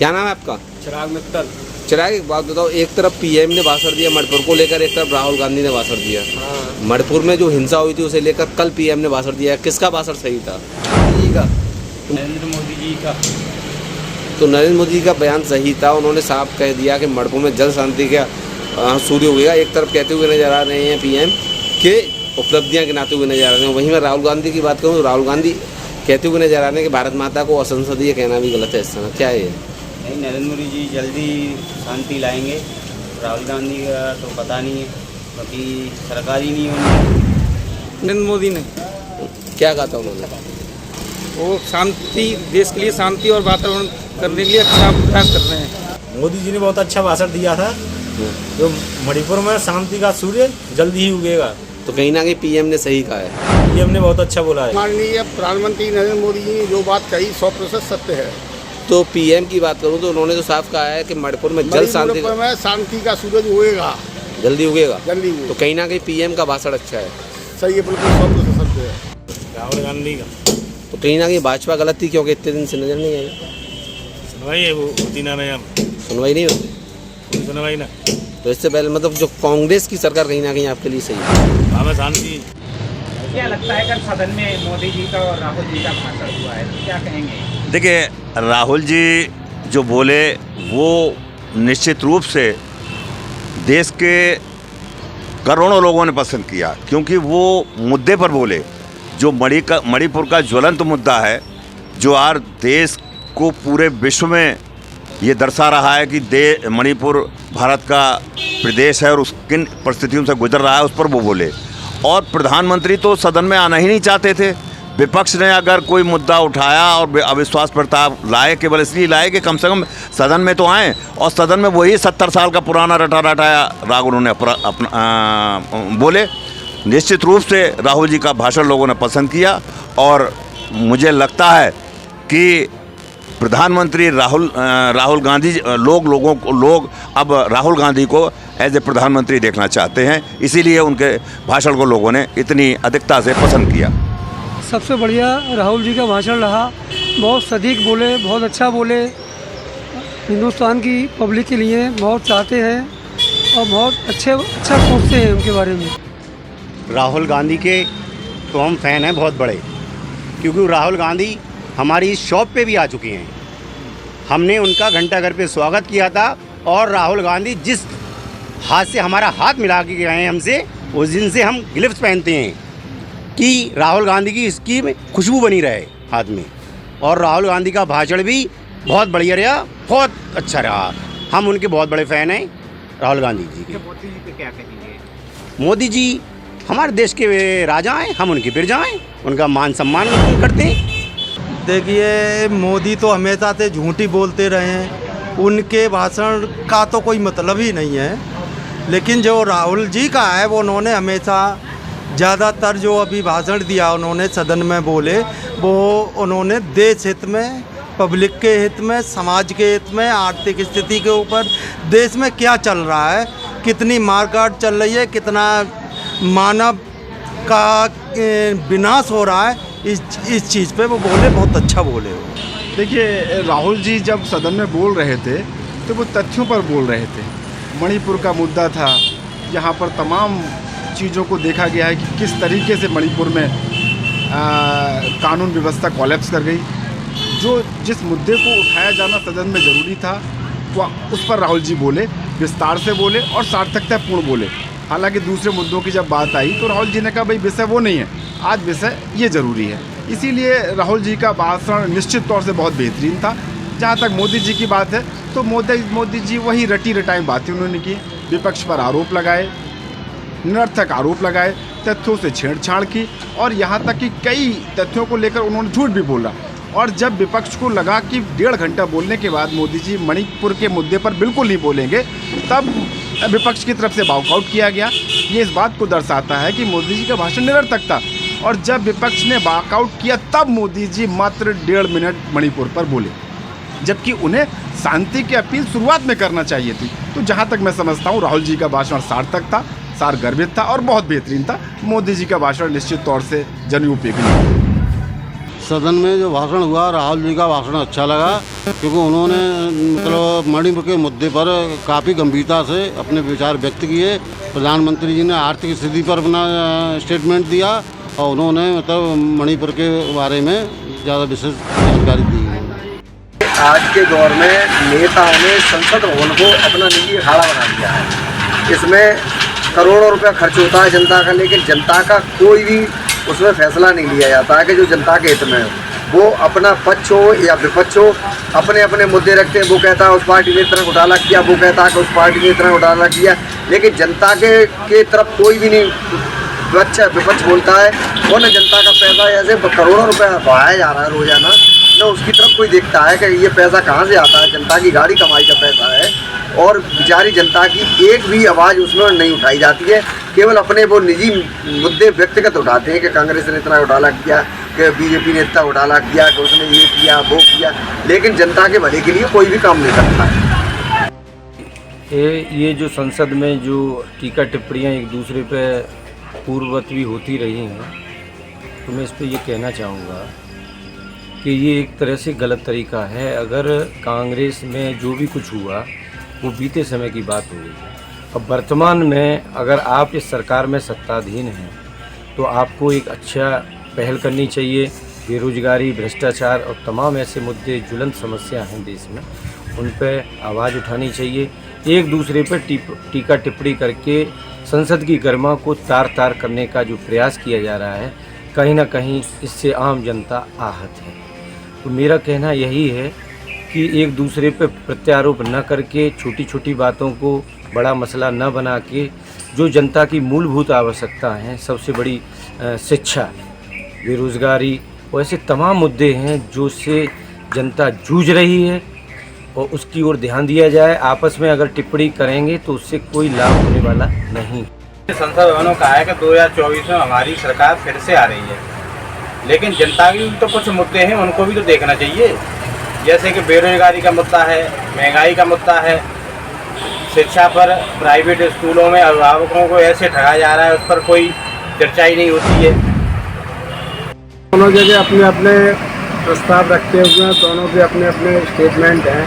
क्या नाम है आपका? चिराग मित्तल। चिराग, एक बात बताओ, एक तरफ पीएम ने भाषण दिया मणिपुर को लेकर, एक तरफ राहुल गांधी ने भाषण दिया। हाँ, मणिपुर में जो हिंसा हुई थी उसे लेकर कल पीएम ने भाषण दिया, किसका भाषण सही था? जी का, नरेंद्र मोदी जी का। तो नरेंद्र मोदी जी का बयान सही था। उन्होंने साफ कह दिया कि मणिपुर में जल शांति का सूर्य उगेगा। एक तरफ कहते हुए नजर आ रहे हैं पीएम के उपलब्धियां गिनाते हुए नजर आ रहे हैं। वहीं मैं राहुल गांधी की बात करूँ तो राहुल गांधी कहते हुए नजर आ रहे हैं कि भारत माता को असंसदीय कहना भी गलत है इस समय। क्या है ये? नहीं, नरेंद्र मोदी जी जल्दी शांति लाएंगे। राहुल गांधी का तो पता नहीं है, क्योंकि सरकार ही नहीं होनी। नरेंद्र मोदी ने क्या कहा था उन्होंने? वो शांति, देश के लिए शांति और वातावरण करने के लिए अच्छा प्रयास कर रहे हैं। मोदी जी ने बहुत अच्छा भाषण दिया था। जो मणिपुर में शांति का सूर्य जल्दी ही उगेगा। तो कहीं ना कहीं पीएम ने सही कहा है। पीएम ने बहुत अच्छा बोला है। माननीय प्रधानमंत्री नरेंद्र मोदी जी ने जो बात कही 100% सत्य है। तो पीएम की बात करूं तो उन्होंने तो साफ कहा है कि मणिपुर में जल शांति, मणिपुर में शांति का सूरज उगेगा, जल्दी उगेगा। जल्दी उगेगा। तो कहीं ना कहीं पीएम का भाषण अच्छा है। सही है, बिल्कुल 100% सत्य है। राहुल गांधी का तो कहीं ना कहीं भाजपा गलत थी, क्योंकि इतने दिन से नजर नहीं आई। सुनवाई है, वो होती ना नहीं, सुनवाई नहीं होती। सुनवाई ना। तो इससे पहले मतलब जो कांग्रेस की सरकार कहीं ना कहीं आपके लिए सही है। हमें शांति। क्या लगता है कल सदन में मोदी जी का और राहुल जी का भाषण हुआ है, तो क्या कहेंगे? देखिए, राहुल जी जो बोले वो निश्चित रूप से देश के करोड़ों लोगों ने पसंद किया, क्योंकि वो मुद्दे पर बोले जो मणिपुर का ज्वलंत मुद्दा है, जो आज देश को पूरे विश्व में ये दर्शा रहा है कि मणिपुर भारत का प्रदेश है और उस किन परिस्थितियों से गुजर रहा है, उस पर वो बोले। और प्रधानमंत्री तो सदन में आना ही नहीं चाहते थे। विपक्ष ने अगर कोई मुद्दा उठाया और अविश्वास प्रस्ताव लाए, केवल इसलिए लाए कि कम से कम सदन में तो आएँ, और सदन में वही 70 साल का पुराना रटाया राग उन्होंने अपना बोले। निश्चित रूप से राहुल जी का भाषण लोगों ने पसंद किया, और मुझे लगता है कि प्रधानमंत्री राहुल गांधी लोग अब राहुल गांधी को एज ए प्रधानमंत्री देखना चाहते हैं, इसीलिए उनके भाषण को लोगों ने इतनी अधिकता से पसंद किया। सबसे बढ़िया राहुल जी का भाषण रहा। बहुत सटीक बोले, बहुत अच्छा बोले, हिंदुस्तान की पब्लिक के लिए बहुत चाहते हैं और बहुत अच्छा सोचते हैं उनके बारे में। राहुल गांधी के तो हम फ़ैन हैं बहुत बड़े, क्योंकि राहुल गांधी हमारी शॉप पे भी आ चुके हैं। हमने उनका घंटाघर पे स्वागत किया था, और राहुल गांधी जिस हाथ से हमारा हाथ मिला के गए हैं हमसे, उस दिन से हम ग्लव्स पहनते हैं कि राहुल गांधी की इसकी खुशबू बनी रहे हाथ में। और राहुल गांधी का भाषण भी बहुत बढ़िया रहा, बहुत अच्छा रहा। हम उनके बहुत बड़े फ़ैन हैं राहुल गांधी जी के। मोदी जी पे क्या कहेंगे? मोदी जी हमारे देश के राजा हैं, हम उनके प्रजा हैं, उनका मान सम्मान करते हैं। देखिए, मोदी तो हमेशा से झूठी बोलते रहे हैं, उनके भाषण का तो कोई मतलब ही नहीं है। लेकिन जो राहुल जी का है वो उन्होंने हमेशा ज़्यादातर जो अभी भाषण दिया उन्होंने सदन में बोले, वो उन्होंने देश हित में, पब्लिक के हित में, समाज के हित में, आर्थिक स्थिति के ऊपर, देश में क्या चल रहा है, कितनी मारकाट चल रही है, कितना मानव का विनाश हो रहा है, इस चीज़ पे वो बोले, बहुत अच्छा बोले वो। देखिए, राहुल जी जब सदन में बोल रहे थे तो वो तथ्यों पर बोल रहे थे। मणिपुर का मुद्दा था, यहाँ पर तमाम चीज़ों को देखा गया है कि किस तरीके से मणिपुर में कानून व्यवस्था कोलैप्स कर गई। जिस मुद्दे को उठाया जाना सदन में ज़रूरी था, वो उस पर राहुल जी बोले, विस्तार से बोले और सार्थकतापूर्ण बोले। हालांकि दूसरे मुद्दों की जब बात आई तो राहुल जी ने कहा भाई विषय वो नहीं है, आज विषय ये ज़रूरी है। इसीलिए राहुल जी का भाषण निश्चित तौर से बहुत बेहतरीन था। जहाँ तक मोदी जी की बात है तो मोदी जी वही रटी रटाई बातें उन्होंने की, विपक्ष पर आरोप लगाए, निरर्थक आरोप लगाए, तथ्यों से छेड़छाड़ की, और यहाँ तक कि कई तथ्यों को लेकर उन्होंने झूठ भी बोला। और जब विपक्ष को लगा कि 1.5 घंटा बोलने के बाद मोदी जी मणिपुर के मुद्दे पर बिल्कुल नहीं बोलेंगे, तब विपक्ष की तरफ से वॉकआउट किया गया। ये इस बात को दर्शाता है कि मोदी जी का भाषण निरर्थक था, और जब विपक्ष ने वॉकआउट किया तब मोदी जी मात्र 1.5 मिनट मणिपुर पर बोले, जबकि उन्हें शांति की अपील शुरुआत में करना चाहिए थी। तो जहाँ तक मैं समझता हूँ राहुल जी का भाषण सार्थक था, सारगर्भित था और बहुत बेहतरीन था। मोदी जी का भाषण निश्चित तौर से जनोपयोगी। सदन में जो भाषण हुआ, राहुल जी का भाषण अच्छा लगा, क्योंकि उन्होंने मतलब मणिपुर के मुद्दे पर काफ़ी गंभीरता से अपने विचार व्यक्त किए। प्रधानमंत्री जी ने आर्थिक स्थिति पर अपना स्टेटमेंट दिया और उन्होंने मतलब मणिपुर के बारे में ज़्यादा विशेष जानकारी दी। आज के दौर में नेताओं ने संसद भवन को अपना निजी अखाड़ा बना दिया है। इसमें करोड़ों रुपया खर्च होता है जनता का, लेकिन जनता का कोई भी उसमें फैसला नहीं लिया जाता है कि जो जनता के हित में हो। वो अपना पक्ष हो या विपक्ष हो, अपने अपने मुद्दे रखते हैं। वो कहता है उस पार्टी ने इतना घोटाला किया, वो कहता है कि उस पार्टी ने इतना घोटाला किया, लेकिन जनता के तरफ कोई भी नहीं विपक्ष बोलता है। और न जनता का पैसा ऐसे करोड़ों रुपया बहाया जा रहा है रोजाना, न उसकी तरफ कोई देखता है कि ये पैसा कहाँ से आता है। जनता की गाड़ी कमाई का पैसा है और बेचारी जनता की एक भी आवाज़ उसमें नहीं उठाई जाती है। केवल अपने वो निजी मुद्दे व्यक्तिगत उठाते हैं कि कांग्रेस ने इतना घोटाला किया, कि बीजेपी ने इतना घोटाला किया, कि उसने ये किया वो किया, लेकिन जनता के भले के लिए कोई भी काम नहीं करता है। ये जो संसद में जो टीका टिप्पणियाँ एक दूसरे पे पूर्ववत भी होती रही हैं, तो मैं इस पर ये कहना चाहूँगा कि ये एक तरह से गलत तरीका है। अगर कांग्रेस में जो भी कुछ हुआ वो बीते समय की बात हो गई। अब वर्तमान में अगर आप इस सरकार में सत्ताधीन हैं तो आपको एक अच्छा पहल करनी चाहिए। बेरोजगारी, भ्रष्टाचार और तमाम ऐसे मुद्दे ज्वलंत समस्या हैं देश में, उन पर आवाज़ उठानी चाहिए। एक दूसरे पर टीका टिप्पणी करके संसद की गरिमा को तार तार करने का जो प्रयास किया जा रहा है, कहीं ना कहीं इससे आम जनता आहत है। तो मेरा कहना यही है कि एक दूसरे पर प्रत्यारोप न करके, छोटी छोटी बातों को बड़ा मसला न बना के, जो जनता की मूलभूत आवश्यकता हैं, सबसे बड़ी शिक्षा, बेरोज़गारी और ऐसे तमाम मुद्दे हैं जो से जनता जूझ रही है, और उसकी ओर ध्यान दिया जाए। आपस में अगर टिप्पणी करेंगे तो उससे कोई लाभ होने वाला नहीं। संसद भवनों का है कि 2024 में हमारी सरकार फिर से आ रही है, लेकिन जनता की तो कुछ मुद्दे हैं, उनको भी तो देखना चाहिए। जैसे कि बेरोजगारी का मुद्दा है, महंगाई का मुद्दा है, शिक्षा पर प्राइवेट स्कूलों में अभिभावकों को ऐसे ठगा जा रहा है, उस पर कोई चर्चा ही नहीं होती है। दोनों जगह अपने अपने प्रस्ताव रखे हुए हैं, दोनों के अपने अपने स्टेटमेंट हैं,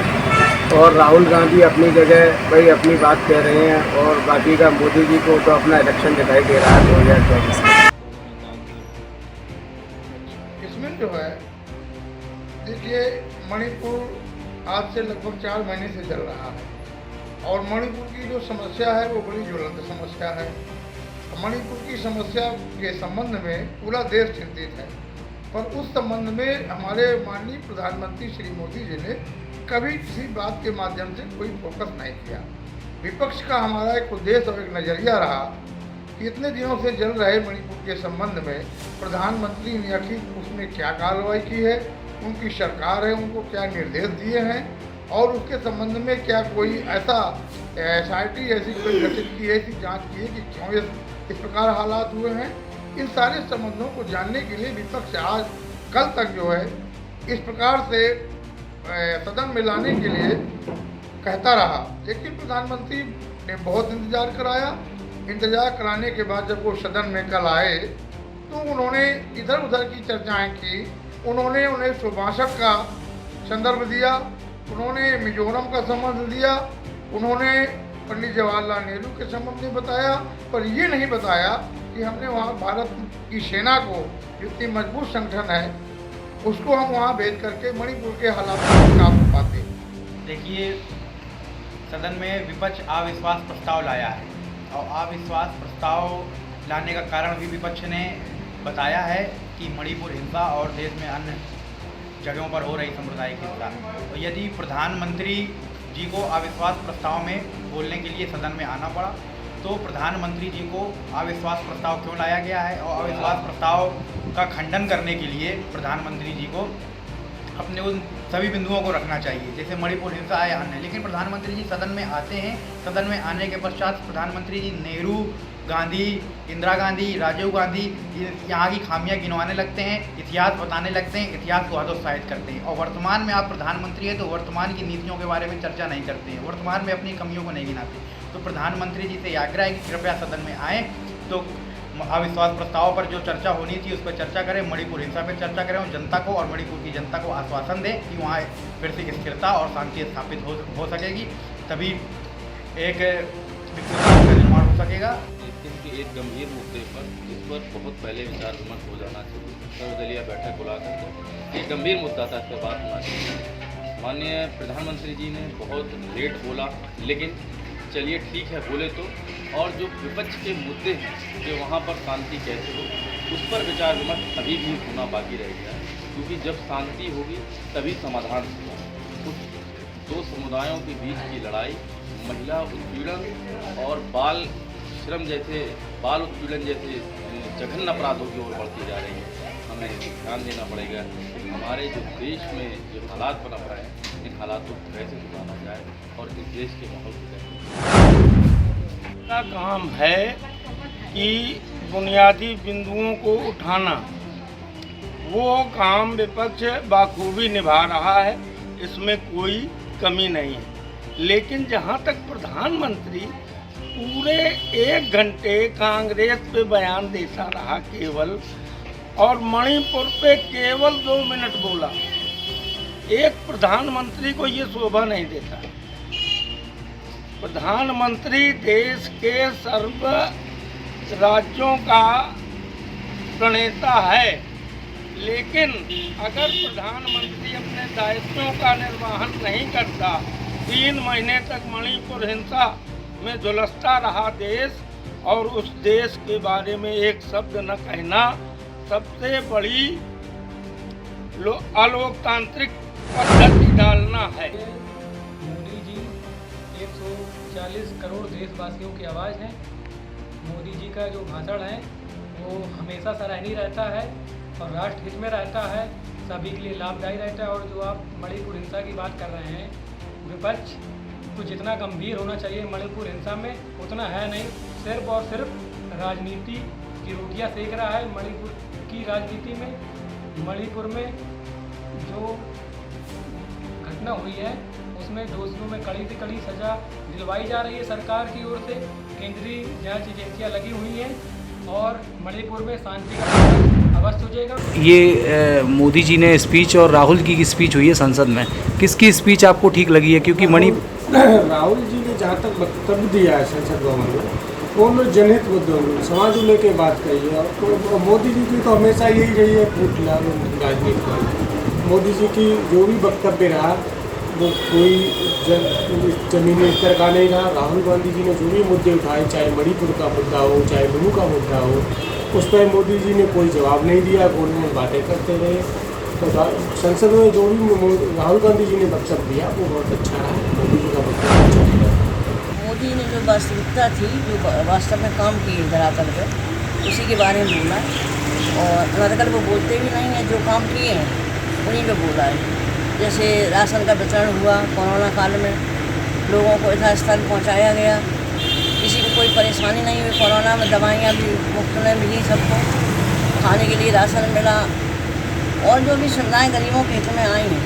और राहुल गांधी अपनी जगह भाई अपनी बात कह रहे हैं, और बाकी का मोदी जी को तो अपना इलेक्शन दिखाई दे रहा है 2024 में। इसमें जो है देखिए, मणिपुर आज से लगभग 4 महीने से चल रहा है, और मणिपुर की जो समस्या है वो बड़ी ज्वलंत समस्या है। मणिपुर की समस्या के संबंध में पूरा देश चिंतित है, पर उस संबंध में हमारे माननीय प्रधानमंत्री श्री मोदी जी ने कभी किसी बात के माध्यम से कोई फोकस नहीं किया। विपक्ष का हमारा एक उद्देश्य और एक नज़रिया रहा कि इतने दिनों से चल रहे मणिपुर के संबंध में प्रधानमंत्री ने आखिर उसमें क्या कार्रवाई की है, उनकी सरकार है, उनको क्या निर्देश दिए हैं, और उसके संबंध में क्या कोई ऐसा SIT ऐसी कोई गठित की है, ऐसी जाँच की है कि क्यों इस प्रकार हालात हुए हैं। इन सारे संबंधों को जानने के लिए विपक्ष आज कल तक जो है इस प्रकार से सदन में लाने के लिए कहता रहा, लेकिन प्रधानमंत्री ने बहुत इंतजार कराया। इंतजार कराने के बाद जब वो सदन में कल आए तो उन्होंने इधर उधर की चर्चाएं की। उन्होंने 1962 का संदर्भ दिया, उन्होंने मिजोरम का संबंध दिया, उन्होंने पंडित जवाहरलाल नेहरू के संबंध में बताया, पर ये नहीं बताया कि हमने वहाँ भारत की सेना को, जो इतनी मजबूत संगठन है, उसको हम वहाँ भेज करके मणिपुर के हालात में काबू पाते। देखिए, सदन में विपक्ष अविश्वास प्रस्ताव लाया है, और अविश्वास प्रस्ताव लाने का कारण भी विपक्ष ने बताया है कि मणिपुर हिंसा और देश में अन्य जगहों पर हो रही सांप्रदायिक हिंसा। तो यदि प्रधानमंत्री जी को अविश्वास प्रस्ताव में बोलने के लिए सदन में आना पड़ा, तो प्रधानमंत्री जी को अविश्वास प्रस्ताव क्यों लाया गया है, और अविश्वास प्रस्ताव का खंडन करने के लिए प्रधानमंत्री जी को अपने उन सभी बिंदुओं को रखना चाहिए, जैसे मणिपुर हिंसा है या अन्य। लेकिन प्रधानमंत्री जी सदन में आते हैं, सदन में आने के पश्चात प्रधानमंत्री जी नेहरू, गांधी, इंदिरा गांधी, राजीव गांधी यहाँ की खामियां गिनवाने लगते हैं, इतिहास बताने लगते हैं, इतिहास को हतोत्साहित करते हैं। और वर्तमान में आप प्रधानमंत्री हैं तो वर्तमान की नीतियों के बारे में चर्चा नहीं करते हैं, वर्तमान में अपनी कमियों को नहीं गिनाते। तो प्रधानमंत्री जी से आग्रह है कि कृपया सदन में आएँ। तो अविश्वास प्रस्ताव पर जो चर्चा होनी थी उस पर चर्चा करें, मणिपुर हिंसा पर चर्चा करें और जनता को और मणिपुर की जनता को आश्वासन दें कि वहाँ फिर से स्थिरता और शांति स्थापित हो सकेगी, तभी एक विकसित का निर्माण हो सकेगा। लेकिन एक गंभीर मुद्दे पर इस पर बहुत पहले विचार विमर्श हो जाना चाहिए, सर्वदलीय बैठक बुला करके। एक गंभीर मुद्दा था, इस पर बात होना चाहिए। माननीय प्रधानमंत्री जी ने बहुत लेट बोला, लेकिन चलिए ठीक है बोले तो, और जो विपक्ष के मुद्दे हैं कि वहाँ पर शांति कैसे हो, उस पर विचार विमर्श अभी भी होना बाकी रह गया है, क्योंकि जब शांति होगी तभी समाधान होगा। उस दो समुदायों के बीच की लड़ाई महिला उत्पीड़न और बाल उत्पीड़न जैसे जघन्य अपराधों की ओर बढ़ती जा रही है। हमें ध्यान देना पड़ेगा कि हमारे जो देश में जो हालात पनप रहे हैं, इन हालातों को कैसे सुधारा जाए और इस देश के माहौल को कैसे। का काम है कि बुनियादी बिंदुओं को उठाना, वो काम विपक्ष बाखूबी निभा रहा है, इसमें कोई कमी नहीं है। लेकिन जहाँ तक प्रधानमंत्री पूरे 1 घंटे कांग्रेस पे बयान देता रहा केवल, और मणिपुर पे केवल 2 मिनट बोला, एक प्रधानमंत्री को ये शोभा नहीं देता। प्रधानमंत्री देश के सर्व राज्यों का प्रणेता है, लेकिन अगर प्रधानमंत्री अपने दायित्वों का निर्वहन नहीं करता, 3 महीने तक मणिपुर हिंसा में झुलसता रहा देश, और उस देश के बारे में एक शब्द न कहना सबसे बड़ी अलोकतांत्रिक पद्धति डालना है। मोदी जी 140 करोड़ देशवासियों की आवाज़ है। मोदी जी का जो भाषण है वो हमेशा सराहनीय रहता है और राष्ट्रहित में रहता है, सभी के लिए लाभदायी रहता है। और जो आप मणिपुर हिंसा की बात कर रहे हैं, विपक्ष को जितना गंभीर होना चाहिए मणिपुर हिंसा में उतना है नहीं, सिर्फ और सिर्फ राजनीति की रोटियां सेक रहा है। मणिपुर की राजनीति में, मणिपुर में जो घटना हुई है उसमें दोषियों में कड़ी से कड़ी सज़ा दिलवाई जा रही है सरकार की ओर से, केंद्रीय जांच एजेंसियां लगी हुई हैं और मणिपुर में शांति का अवश्य हो जाएगा। ये मोदी जी ने स्पीच और राहुल जी की स्पीच हुई है संसद में, किसकी स्पीच आपको ठीक लगी है? क्योंकि राहुल जी ने जहाँ तक वक्तव्य दिया है संसद भवन में, वो लोग जनहित मुद्दों में समाज में लेके बात कही है। और मोदी जी की तो हमेशा यही रही है राजनीति में। मोदी जी की जो भी वक्तव्य रहा वो कोई जमीनी स्तर का नहीं रहा। राहुल गांधी जी ने जो भी मुद्दे उठाए, चाहे मणिपुर का मुद्दा हो, चाहे लुरु का मुद्दा हो, उस पर मोदी जी ने कोई जवाब नहीं दिया, गोल बातें करते रहे। तो संसद में जो भी राहुल गांधी जी ने वक्तव्य दिया वो बहुत अच्छा रहा। मोदी जी का वक्तव्य अच्छा दिया। मोदी ने जो वास्तविकता थी, जो वास्तव में काम किए धरातल पर, उसी के बारे में बोला। और अनर्गल वो बोलते भी नहीं हैं, जो काम किए हैं उन्हीं पे बोला है। जैसे राशन का वितरण हुआ कोरोना काल में, लोगों को यथास्थल पहुंचाया गया, किसी को कोई परेशानी नहीं हुई। कोरोना में दवाइयाँ भी मुफ्त में मिली, सबको खाने के लिए राशन मिला, और जो भी सुविधाएँ गरीबों के हित में आई हैं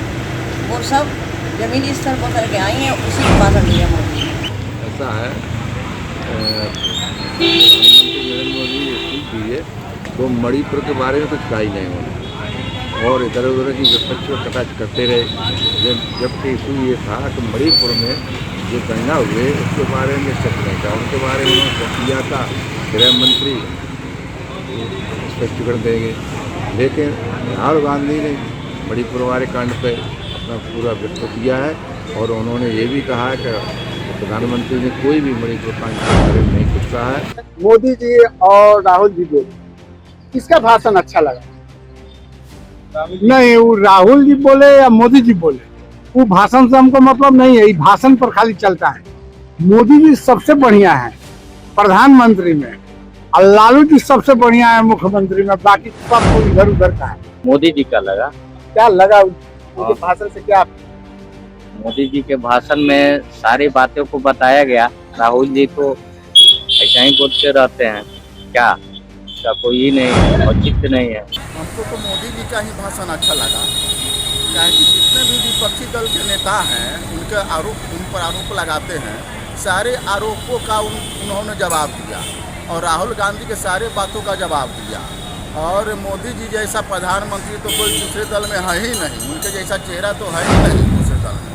वो सब ज़मीनी स्तर पर करके आई हैं, उसी को भाषण दिया मोदी। ऐसा है, प्रधानमंत्री नरेंद्र मोदी ने स्पीच दी है, वो मणिपुर के बारे में कुछ कहा ही नहीं उन्होंने, और इधर उधर की विपक्ष को कटाक्ष करते रहे। जबकि इशू ये था कि मणिपुर में जो दंगा हुए उसके बारे में सच नहीं था, उनके बारे में उन्होंने किया था गृह मंत्री स्पष्टीकरण देंगे। लेकिन राहुल गांधी ने मणिपुर वाले कांड पर अपना पूरा व्यक्त किया है, और उन्होंने ये भी कहा है कि प्रधानमंत्री ने कोई भी मणिपुर कांड के बारे में नहीं कुछ कहा है। मोदी जी और राहुल जी बोले, किसका भाषण अच्छा लगा? नहीं, वो राहुल जी बोले या मोदी जी बोले, वो भाषण से हमको मतलब नहीं है, ये भाषण पर खाली चलता है। मोदी जी सबसे बढ़िया है प्रधानमंत्री में, और लालू जी सबसे बढ़िया है मुख्यमंत्री में, बाकी सब कोई इधर उधर का है। मोदी जी का लगा, क्या लगा उनके भाषण से? क्या मोदी जी के भाषण में सारी बातों को बताया गया। राहुल जी तो ऐसा ही बोलते रहते हैं, क्या का कोई ही नहीं, औचित्य नहीं है। हमको तो मोदी जी का ही भाषण अच्छा लगा, क्या कि जितने भी विपक्षी दल के नेता हैं उनके उन पर आरोप लगाते हैं, सारे आरोपों का उन्होंने जवाब दिया। और राहुल गांधी के सारे बातों का जवाब दिया। और मोदी जी जैसा प्रधानमंत्री तो कोई दूसरे दल में है ही नहीं, उनके जैसा चेहरा तो है ही नहीं दूसरे दल में।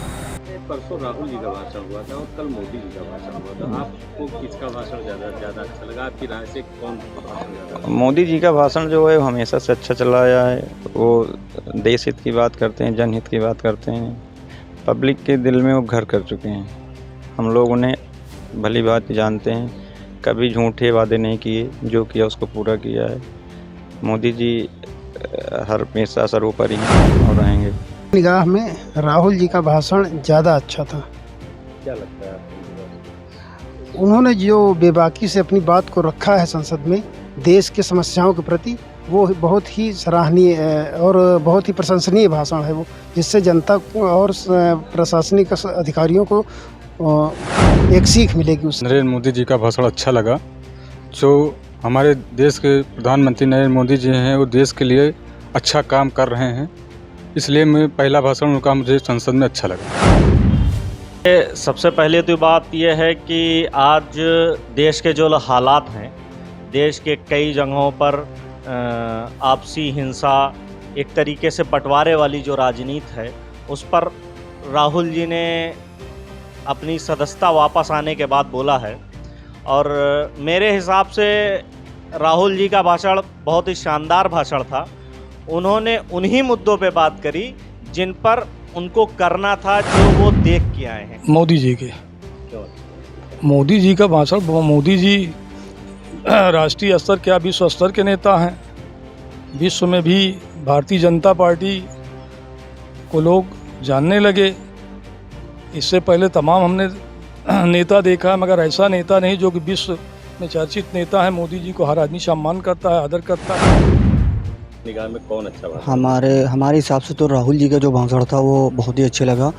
परसों राहुल जी का भाषण हुआ था और कल मोदी जी का भाषण हुआ था, आपको किसका भाषण ज़्यादा अच्छा लगा? आपकी राय से कौन भाषण ज़्यादा? मोदी जी का भाषण जो है हमेशा से अच्छा चला आया है। वो देश हित की बात करते हैं, जनहित की बात करते हैं, पब्लिक के दिल में वो घर कर चुके हैं। हम लोग उन्हें भली बात जानते हैं, कभी झूठे वादे नहीं किए, जो किया उसको पूरा किया है। मोदी जी हर हमेशा सर्वोपरि हैं और रहेंगे। निगाह में राहुल जी का भाषण ज़्यादा अच्छा था। क्या लगता है आपको? उन्होंने जो बेबाकी से अपनी बात को रखा है संसद में देश के समस्याओं के प्रति, वो बहुत ही सराहनीय और बहुत ही प्रशंसनीय भाषण है वो, जिससे जनता को और प्रशासनिक अधिकारियों को एक सीख मिलेगी उससे। नरेंद्र मोदी जी का भाषण अच्छा लगा। जो हमारे देश के प्रधानमंत्री नरेंद्र मोदी जी हैं वो देश के लिए अच्छा काम कर रहे हैं, इसलिए मैं पहला भाषण उनका मुझे संसद में अच्छा लगा। सबसे पहले तो बात यह है कि आज देश के जो हालात हैं, देश के कई जगहों पर आपसी हिंसा, एक तरीके से बंटवारे वाली जो राजनीति है, उस पर राहुल जी ने अपनी सदस्यता वापस आने के बाद बोला है। और मेरे हिसाब से राहुल जी का भाषण बहुत ही शानदार भाषण था। उन्होंने उन्हीं मुद्दों पे बात करी जिन पर उनको करना था, जो वो देख के आए हैं। मोदी जी के मोदी जी का भाषण, मोदी जी राष्ट्रीय स्तर क्या विश्व स्तर के नेता हैं। विश्व में भी भारतीय जनता पार्टी को लोग जानने लगे। इससे पहले तमाम हमने नेता देखा है, मगर ऐसा नेता नहीं जो कि विश्व में चर्चित नेता है। मोदी जी को हर आदमी सम्मान करता है, आदर करता है। निगाह में कौन अच्छा भाषण? हमारे हिसाब से तो राहुल जी का जो भाषण था वो बहुत ही अच्छे लगा,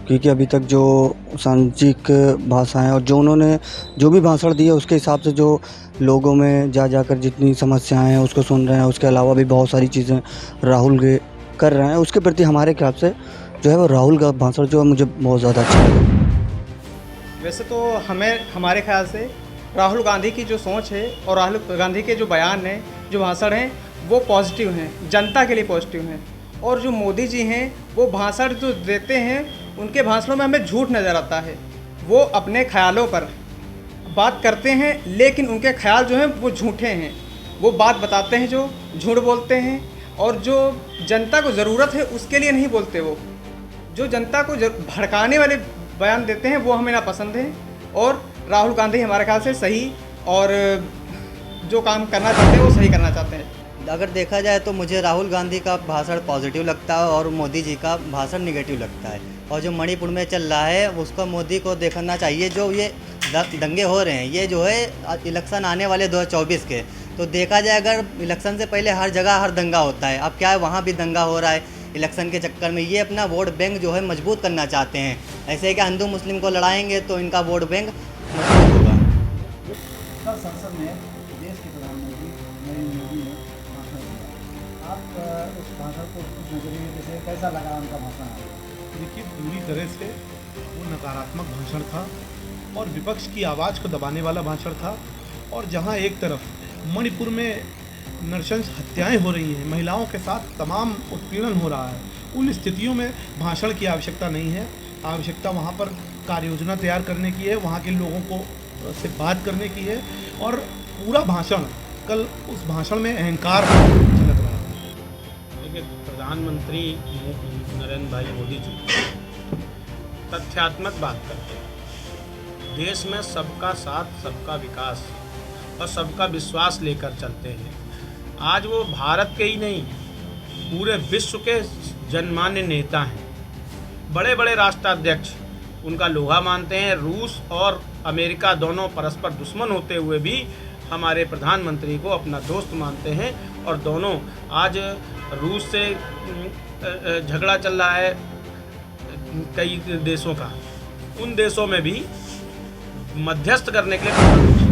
क्योंकि अभी तक जो सामाजिक भाषाएं और जो उन्होंने जो भी भाषण दिया उसके हिसाब से जो लोगों में जाकर जितनी समस्याएं हैं उसको सुन रहे हैं। उसके अलावा भी बहुत सारी चीज़ें राहुल के कर रहे हैं। उसके प्रति हमारे ख्याल से जो है वो राहुल का भाषण जो है मुझे बहुत ज़्यादा अच्छा लगा। वैसे तो हमारे ख्याल से राहुल गांधी की जो सोच है और राहुल गांधी के जो बयान हैं, जो भाषण हैं, वो पॉजिटिव हैं, जनता के लिए पॉजिटिव हैं। और जो मोदी जी हैं वो भाषण जो देते हैं, उनके भाषणों में हमें झूठ नज़र आता है। वो अपने ख्यालों पर बात करते हैं, लेकिन उनके ख्याल जो हैं वो झूठे हैं। वो बात बताते हैं जो झूठ बोलते हैं, और जो जनता को ज़रूरत है उसके लिए नहीं बोलते। वो जो जनता को भड़काने वाले बयान देते हैं वो हमें ना पसंद है। और राहुल गांधी हमारे ख्याल से सही और जो काम करना चाहते हैं वो सही करना चाहते हैं। अगर देखा जाए तो मुझे राहुल गांधी का भाषण पॉजिटिव लगता है और मोदी जी का भाषण निगेटिव लगता है। और जो मणिपुर में चल रहा है उसको मोदी को देखना चाहिए। जो ये दंगे हो रहे हैं, ये जो है इलेक्शन आने वाले 2024 के, तो देखा जाए अगर इलेक्शन से पहले हर जगह हर दंगा होता है, अब क्या है वहाँ भी दंगा हो रहा है इलेक्शन के चक्कर में। ये अपना वोट बैंक जो है मजबूत करना चाहते हैं। ऐसे क्या हिंदू मुस्लिम को लड़ाएंगे तो इनका वोट बैंक मजबूत होगा। कल संसद में देश के प्रधानमंत्री नरेंद्र मोदी ने भाषण दिया। आप उस भाषण को उस नजरिए से कैसा लगा उनका भाषण? देखिए, पूरी तरह से वो नकारात्मक भाषण था और विपक्ष की आवाज़ को दबाने वाला भाषण था। और जहां एक तरफ मणिपुर में नृशंस हत्याएं हो रही हैं, महिलाओं के साथ तमाम उत्पीड़न हो रहा है, उन स्थितियों में भाषण की आवश्यकता नहीं है। आवश्यकता वहाँ पर कार्य योजना तैयार करने की है, वहाँ के लोगों को से बात करने की है। और पूरा भाषण, कल उस भाषण में अहंकार झलक रहा है। देखिए, प्रधानमंत्री नरेंद्र भाई मोदी जी तथ्यात्मक बात करते हैं। देश में सबका साथ, सबका विकास और सबका विश्वास लेकर चलते हैं। आज वो भारत के ही नहीं, पूरे विश्व के जनमान्य नेता हैं। बड़े बड़े राष्ट्राध्यक्ष उनका लोहा मानते हैं। रूस और अमेरिका दोनों परस्पर दुश्मन होते हुए भी हमारे प्रधानमंत्री को अपना दोस्त मानते हैं। और दोनों आज रूस से झगड़ा चल रहा है कई देशों का, उन देशों में भी मध्यस्थ करने के लिए